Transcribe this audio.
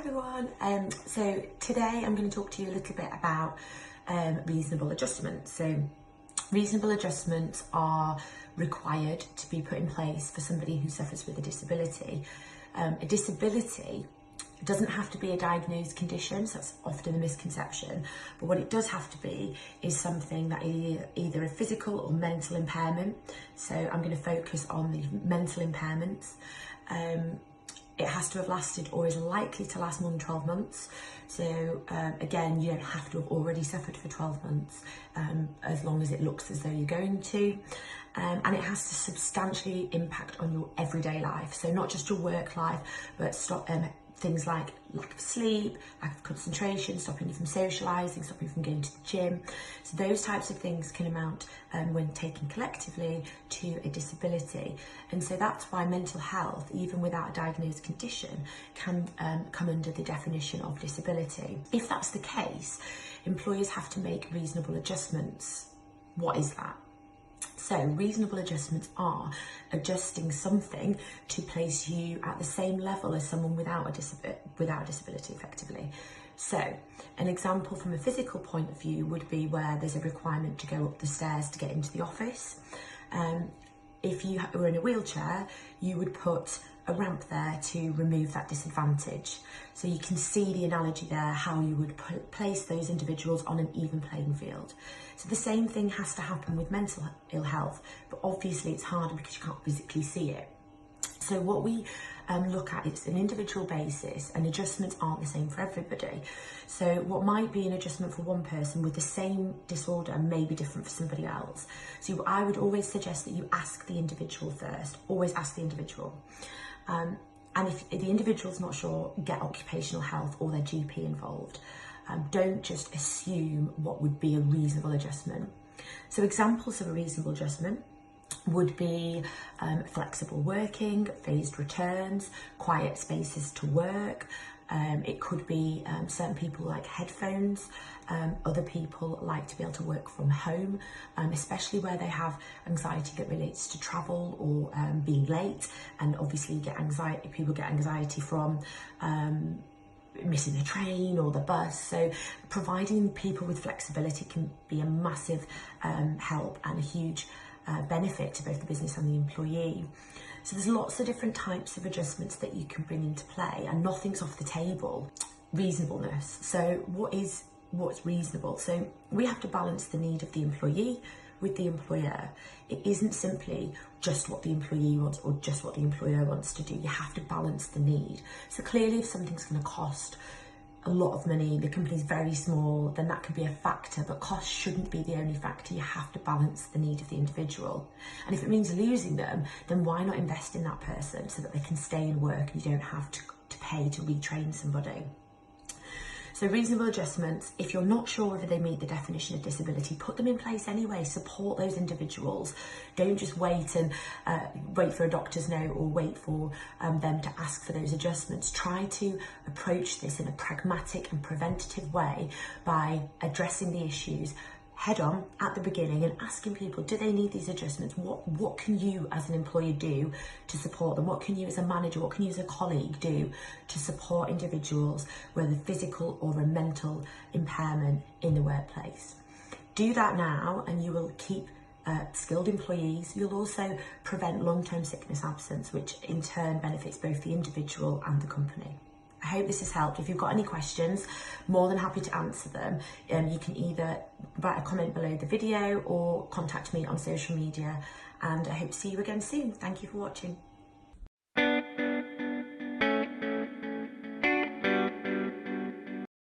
everyone. So today I'm going to talk to you a little bit about reasonable adjustments. So reasonable adjustments are required to be put in place for somebody who suffers with a disability. A disability doesn't have to be a diagnosed condition, so that's often a misconception, but what it does have to be is something that is either a physical or mental impairment. So I'm going to focus on the mental impairments. It has to have lasted or is likely to last more than 12 months. So again, you don't have to have already suffered for 12 months, as long as it looks as though you're going to. And it has to substantially impact on your everyday life. So not just your work life, but things like lack of sleep, lack of concentration, stopping you from socialising, stopping you from going to the gym. So those types of things can amount, when taken collectively, to a disability. And so that's why mental health, even without a diagnosed condition, can come under the definition of disability. If that's the case, employers have to make reasonable adjustments. What is that? So reasonable adjustments are adjusting something to place you at the same level as someone without a disability, effectively. So an example from a physical point of view would be where there's a requirement to go up the stairs to get into the office. If you were in a wheelchair, you would put a ramp there to remove that disadvantage. So you can see the analogy there, how you would place those individuals on an even playing field. So the same thing has to happen with mental ill health, but obviously it's harder because you can't physically see it. So what we look at is an individual basis, and adjustments aren't the same for everybody. So what might be an adjustment for one person with the same disorder may be different for somebody else. So I would always suggest that you ask the individual first, always ask the individual. And if the individual's not sure, get occupational health or their GP involved. Don't just assume what would be a reasonable adjustment. So examples of a reasonable adjustment would be flexible working, phased returns, quiet spaces to work. It could be certain people like headphones. Other people like to be able to work from home, especially where they have anxiety that relates to travel or being late. And obviously people get anxiety from missing the train or the bus. So providing people with flexibility can be a massive help and a huge benefit to both the business and the employee. So there's lots of different types of adjustments that you can bring into play, and nothing's off the table. Reasonableness. So what's reasonable? So we have to balance the need of the employee with the employer. It isn't simply just what the employee wants or just what the employer wants to do. You have to balance the need. So clearly if something's going to cost a lot of money, the company's very small, then that could be a factor, but cost shouldn't be the only factor. You have to balance the need of the individual. And if it means losing them, then why not invest in that person so that they can stay in work and you don't have to pay to retrain somebody. So reasonable adjustments, if you're not sure whether they meet the definition of disability, put them in place anyway. Support those individuals. Don't just wait and wait for a doctor's note or wait for them to ask for those adjustments. Try to approach this in a pragmatic and preventative way by addressing the issues head on at the beginning and asking people, do they need these adjustments? What can you as an employer do to support them? What can you as a manager, what can you as a colleague do to support individuals, whether physical or a mental impairment in the workplace? Do that now and you will keep skilled employees. You'll also prevent long-term sickness absence, which in turn benefits both the individual and the company. I hope this has helped. If you've got any questions, more than happy to answer them. You can either write a comment below the video or contact me on social media, and I hope to see you again soon. Thank you for watching.